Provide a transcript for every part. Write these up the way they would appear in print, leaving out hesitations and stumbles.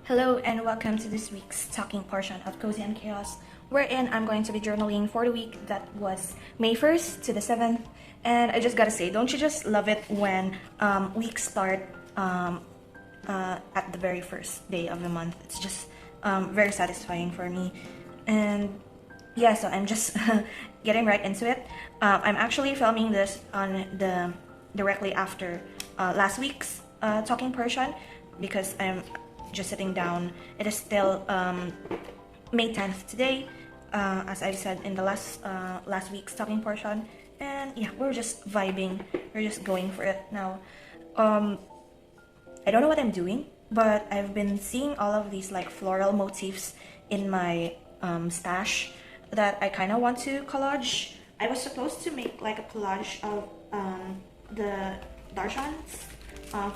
Hello and welcome to this week's talking portion of Cozy and Chaos, wherein I'm going to be journaling for the week that was May 1st to the 7th. And I just gotta say, don't you just love it when weeks start at the very first day of the month? It's just very satisfying for me. And yeah, so I'm just getting right into it. I'm actually filming this on directly after last week's talking portion because I'm just sitting down. It is still May 10th today, as I said in the last week's talking portion. And yeah, we're just vibing. We're just going for it now. I don't know what I'm doing, but I've been seeing all of these like floral motifs in my stash that I kind of want to collage. I was supposed to make like a collage of the darshans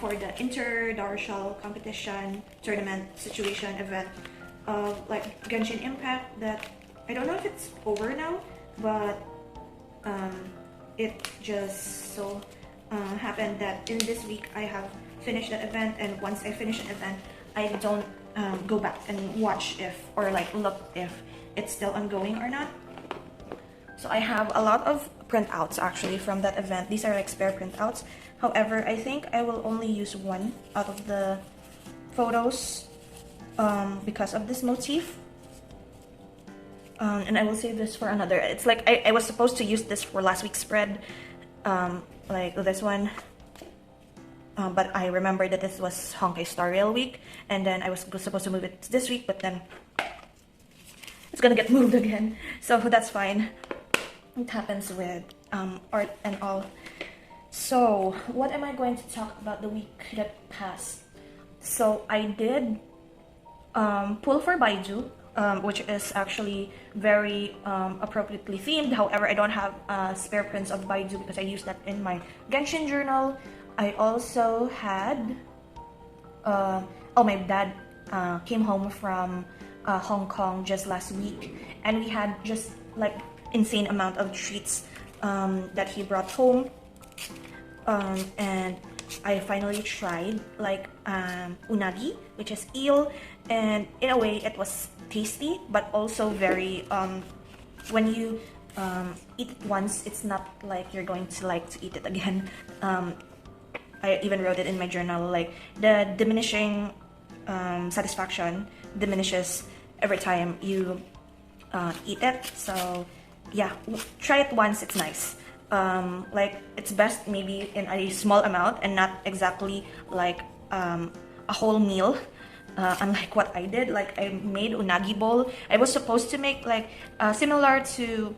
for the inter-darshal competition tournament situation event of like Genshin Impact that I don't know if it's over now, but it just so happened that in this week I have finished that event, and once I finish an event I don't go back and watch if or like look if it's still ongoing or not. So I have a lot of printouts actually from that event. These are like spare printouts. However, I think I will only use one out of the photos because of this motif. And I will save this for another. It's like I was supposed to use this for last week's spread, like this one. But I remember that this was Honkai Star Rail week, and then I was supposed to move it to this week, but then it's gonna get moved again. So that's fine. It happens with art and all. So what am I going to talk about the week that passed? So I did pull for Baiju, which is actually very appropriately themed. However, I don't have spare prints of Baiju because I used that in my Genshin journal. I also had my dad came home from Hong Kong just last week, and we had just like insane amount of treats that he brought home. And I finally tried like unagi, which is eel, and in a way it was tasty, but also very when you eat it once, it's not like you're going to like to eat it again. I even wrote it in my journal, like the diminishing satisfaction diminishes every time you eat it. So yeah, try it once, it's nice. Like it's best maybe in a small amount and not exactly like a whole meal, unlike what I did. Like I made unagi bowl. I was supposed to make like similar to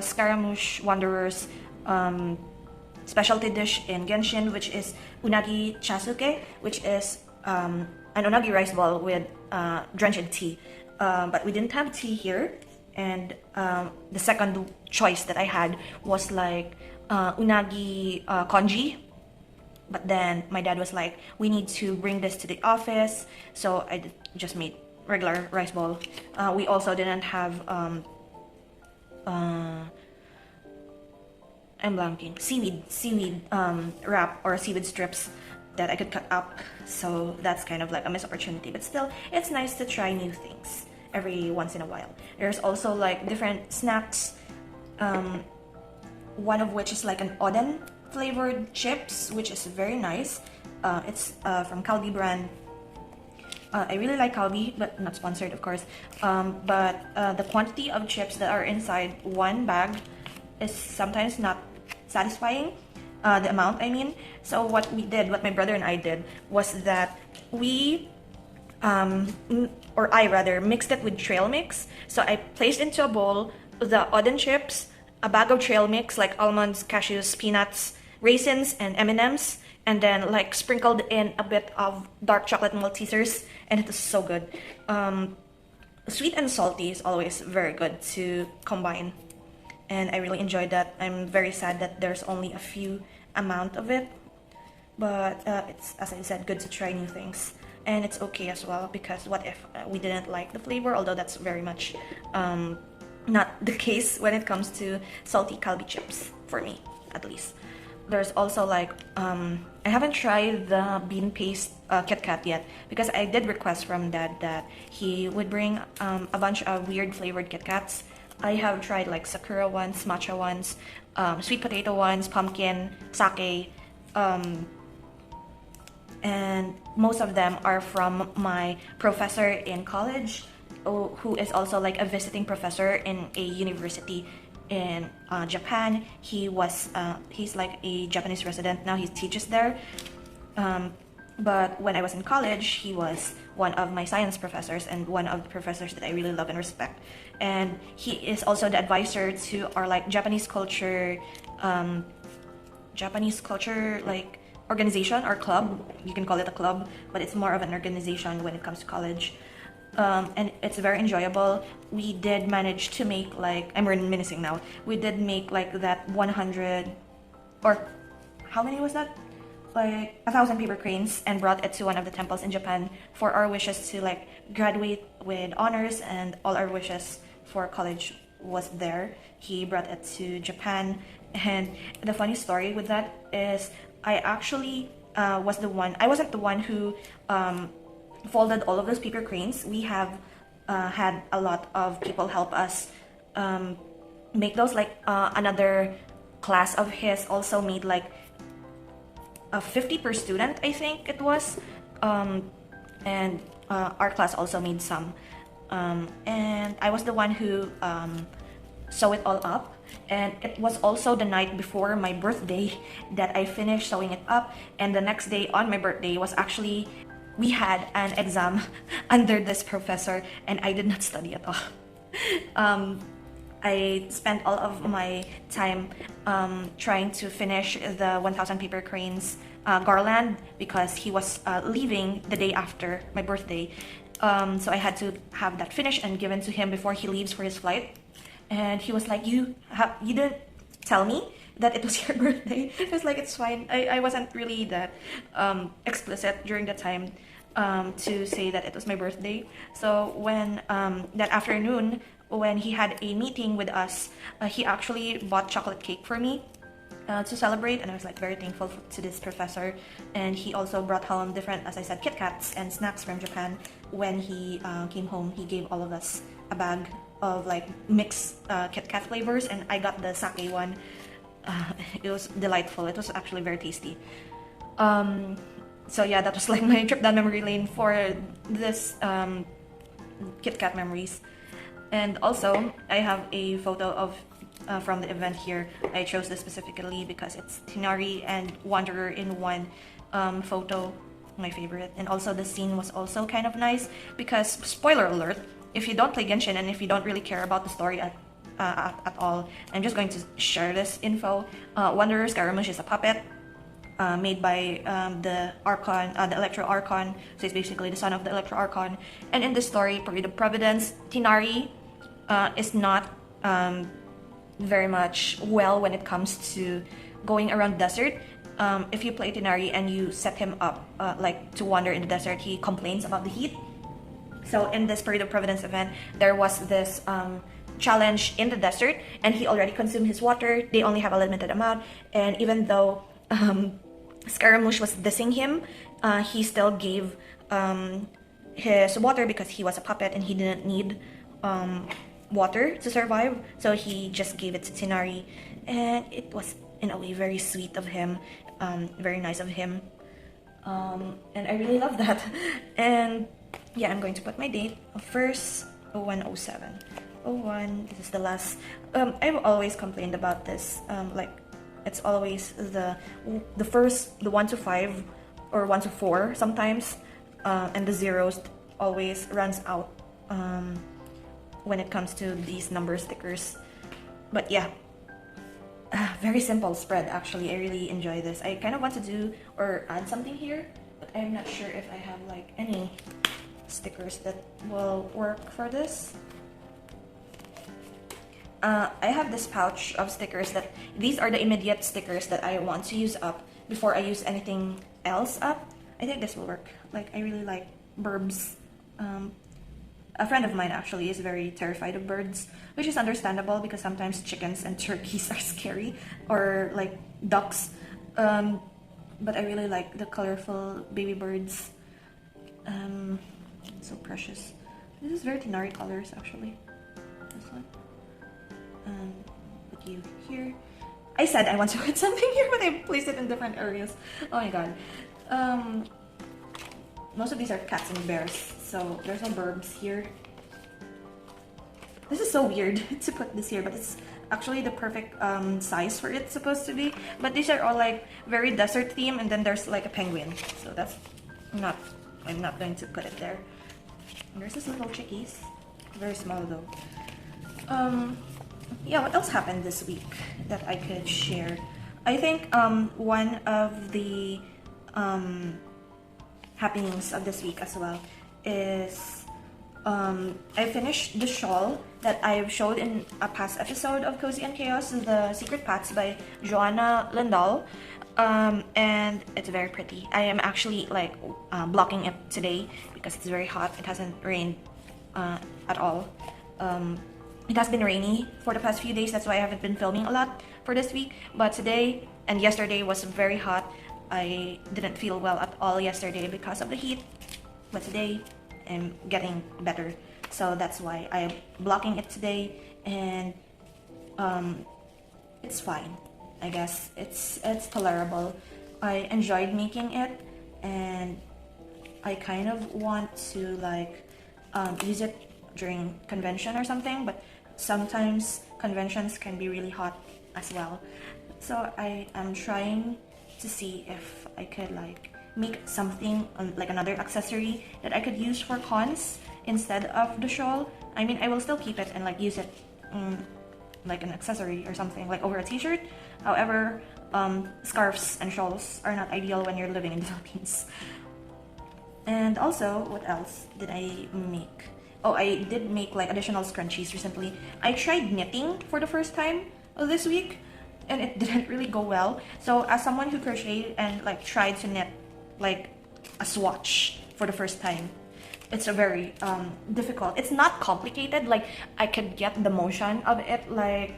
Scaramouche Wanderer's specialty dish in Genshin, which is unagi chasuke, which is an unagi rice ball with drenched in tea. But we didn't have tea here, and the second choice that I had was like unagi congee. But then my dad was like, we need to bring this to the office, so I just made regular rice bowl. We also didn't have I'm blanking, seaweed wrap or seaweed strips that I could cut up, so that's kind of like a missed opportunity. But still, it's nice to try new things every once in a while. There's also like different snacks, one of which is like an oden flavored chips, which is very nice. It's from Calbee brand. I really like Calbee, but not sponsored of course. But the quantity of chips that are inside one bag is sometimes not satisfying, the amount I mean. So what my brother and I did, was that we or I rather mixed it with trail mix. So I placed into a bowl the Oden chips, a bag of trail mix like almonds, cashews, peanuts, raisins, and M&Ms, and then like sprinkled in a bit of dark chocolate Maltesers, and it was so good. Sweet and salty is always very good to combine, and I really enjoyed that. I'm very sad that there's only a few amount of it, but it's, as I said, good to try new things. And it's okay as well, because what if we didn't like the flavor, although that's very much not the case when it comes to salty Calbee chips, for me at least. there's also like I haven't tried the bean paste KitKat yet, because I did request from Dad that he would bring a bunch of weird flavored KitKats. I have tried like sakura ones, matcha ones, sweet potato ones, pumpkin, sake, and most of them are from my professor in college, who is also like a visiting professor in a university in Japan. He's like a Japanese resident now. He teaches there. But when I was in college, he was one of my science professors and one of the professors that I really love and respect. And he is also the advisor to our like Japanese culture like organization or club. You can call it a club, but it's more of an organization when it comes to college. And it's very enjoyable. We did manage to make like, I'm reminiscing now, we did make like that 100, or how many was that? Like 1,000 paper cranes, and brought it to one of the temples in Japan for our wishes to like graduate with honors, and all our wishes for college was there. He brought it to Japan, and the funny story with that is I actually I wasn't the one who folded all of those paper cranes. We have had a lot of people help us make those. Like another class of his also made like 50 per student, I think it was, and our class also made some, and I was the one who sew it all up. And it was also the night before my birthday that I finished sewing it up, and the next day on my birthday was actually, we had an exam under this professor, and I did not study at all. I spent all of my time trying to finish the 1,000 paper cranes garland, because he was leaving the day after my birthday. So I had to have that finished and given to him before he leaves for his flight. And he was like, you didn't tell me that it was your birthday. I was like, it's fine. I wasn't really that explicit during the time to say that it was my birthday. So when that afternoon, when he had a meeting with us, he actually bought chocolate cake for me to celebrate, and I was like very thankful to this professor. And he also brought home different, as I said, KitKats and snacks from Japan. When he came home, he gave all of us a bag of like mixed KitKat flavors, and I got the sake one. It was delightful. It was actually very tasty. So yeah, that was like my trip down memory lane for this KitKat memories. And also, I have a photo of from the event here. I chose this specifically because it's Tinari and Wanderer in one photo, my favorite. And also the scene was also kind of nice because, spoiler alert, if you don't play Genshin and if you don't really care about the story at all, I'm just going to share this info. Wanderer Scaramouche is a puppet made by the Archon, the Electro Archon. So he's basically the son of the Electro Archon. And in this story, Period of Providence, Tinari is not very much well when it comes to going around the desert. If you play Tinari and you set him up like to wander in the desert, he complains about the heat. So in this Period of Providence event, there was this challenge in the desert, and he already consumed his water. They only have a limited amount, and even though Scaramouche was dissing him, he still gave his water because he was a puppet and he didn't need water to survive. So he just gave it to Tinari, and it was in a way very sweet of him, very nice of him, and I really love that. And yeah, I'm going to put my date of 1st 0107. 01, this is the last. I've always complained about this, like it's always the first, the 1 to 5 or 1 to 4 sometimes, and the zeros always runs out when it comes to these number stickers. But yeah, very simple spread actually. I really enjoy this. I kind of want to do or add something here, but I'm not sure if I have like any stickers that will work for this. I have this pouch of stickers that, these are the immediate stickers that I want to use up before I use anything else up. I think this will work. Like, I really like birds. A friend of mine actually is very terrified of birds, which is understandable because sometimes chickens and turkeys are scary, or like ducks. But I really like the colorful baby birds. So precious. This is very Tinari colors actually. This one. Put you here. I said I want to put something here, but I placed it in different areas. Oh my god. Most of these are cats and bears, so there's no birds here. This is so weird to put this here, but it's actually the perfect size for it supposed to be. But these are all like very desert theme, and then there's like a penguin, so that's not, I'm not going to put it there. And there's this little chickies, very small though. Yeah, what else happened this week that I could share? I think one of the happenings of this week as well is I finished the shawl that I've showed in a past episode of Cozy and Chaos, the Secret Paths by Joanna Lindahl, and it's very pretty. I am actually like blocking it today because it's very hot. It hasn't rained at all. It has been rainy for the past few days, that's why I haven't been filming a lot for this week. But today and yesterday was very hot. I didn't feel well at all yesterday because of the heat, but today I'm getting better. So that's why I'm blocking it today, and it's fine. I guess it's tolerable. I enjoyed making it, and I kind of want to like use it during convention or something, but sometimes conventions can be really hot as well. So I am trying to see if I could like make something like another accessory that I could use for cons instead of the shawl. I mean, I will still keep it and like use it like an accessory or something like over a t-shirt. However, scarves and shawls are not ideal when you're living in the Philippines. And also, what else did I make? Oh, I did make like additional scrunchies recently. I tried knitting for the first time this week, and it didn't really go well. So as someone who crocheted and like tried to knit like a swatch for the first time, it's a very difficult. It's not complicated. Like I could get the motion of it like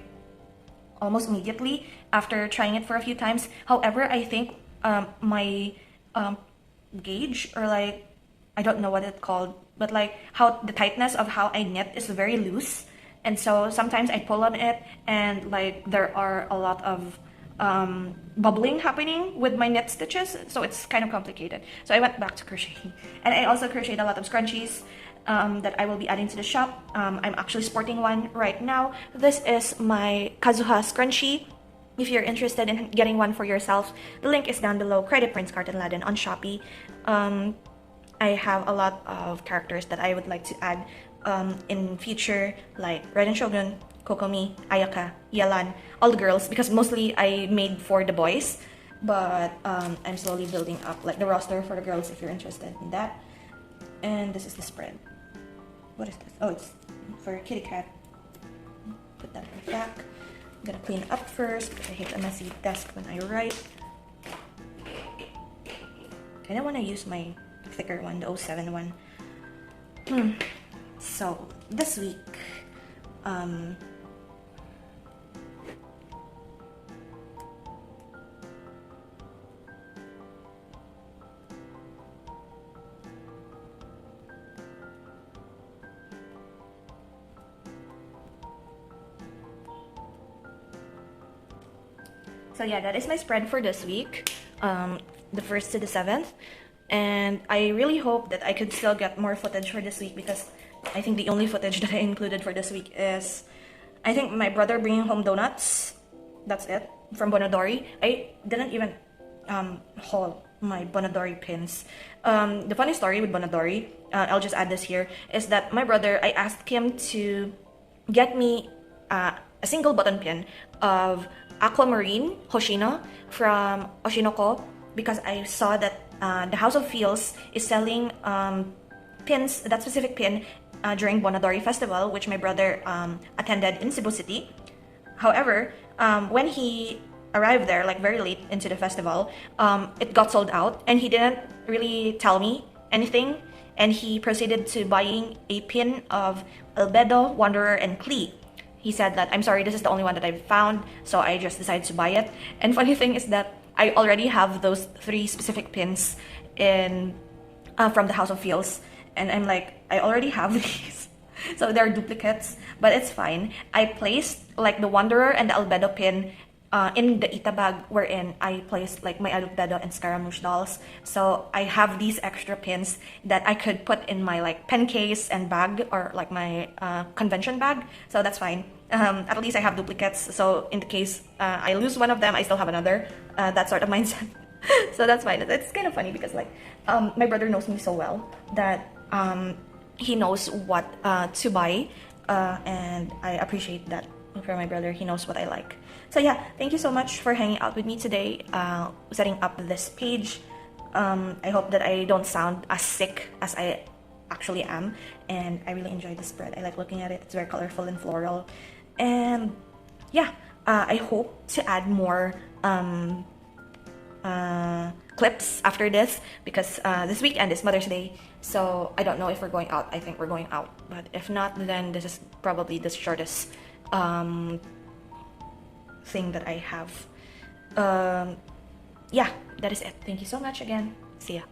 almost immediately after trying it for a few times. However, I think my gauge, or like I don't know what it's called, but like how the tightness of how I knit is very loose, and so sometimes I pull on it and like there are a lot of bubbling happening with my knit stitches, so it's kind of complicated. So I went back to crocheting, and I also crocheted a lot of scrunchies that I will be adding to the shop. I'm actually sporting one right now. This is my Kazuha scrunchie. If you're interested in getting one for yourself, the link is down below. KREiDEPRINZ KARTENLADEN on Shopee. I have a lot of characters that I would like to add in future, like Raiden Shogun, Kokomi, Ayaka, Yalan, all the girls, because mostly I made for the boys, but I'm slowly building up like the roster for the girls if you're interested in that. And this is the spread. What is this? Oh, it's for kitty cat. Put that right back. I'm gonna clean it up first because I hate a messy desk when I write. I don't want to use my thicker one, the 07 one. So this week, so yeah, that is my spread for this week, the 1st to the 7th. And I really hope that I could still get more footage for this week, because I think the only footage that I included for this week is, I think, my brother bringing home donuts. That's it, from Bonadori. I didn't even haul my Bonadori pins. The funny story with Bonadori, I'll just add this here, is that my brother, I asked him to get me a single button pin of Aquamarine Hoshino from Oshinoko, because I saw that the House of Feels is selling pins, that specific pin, during Bonadori Festival, which my brother attended in Cebu City. However, when he arrived there, like very late into the festival, it got sold out, and he didn't really tell me anything, and he proceeded to buying a pin of Albedo, Wanderer, and Klee. He said that, I'm sorry, this is the only one that I've found, so I just decided to buy it. And funny thing is that I already have those 3 specific pins in from the House of Feels, and I'm like, I already have these. So they're duplicates, but it's fine. I placed like the Wanderer and the Albedo pin in the Ita bag wherein I placed like my Albedo and Scaramouche dolls. So I have these extra pins that I could put in my like pen case and bag, or like my convention bag. So that's fine. At least I have duplicates. So in the case I lose one of them, I still have another. That sort of mindset. So that's fine. It's kind of funny because like my brother knows me so well that he knows what to buy, and I appreciate that for my brother. He knows what I like. So yeah, thank you so much for hanging out with me today, setting up this page. I hope that I don't sound as sick as I actually am, and I really enjoyed the spread. I like looking at it. It's very colorful and floral, and yeah, I hope to add more clips after this, because this weekend is Mother's Day, so I don't know if we're going out. I think we're going out, but if not, then this is probably the shortest thing that I have. Yeah, that is it. Thank you so much again. See ya.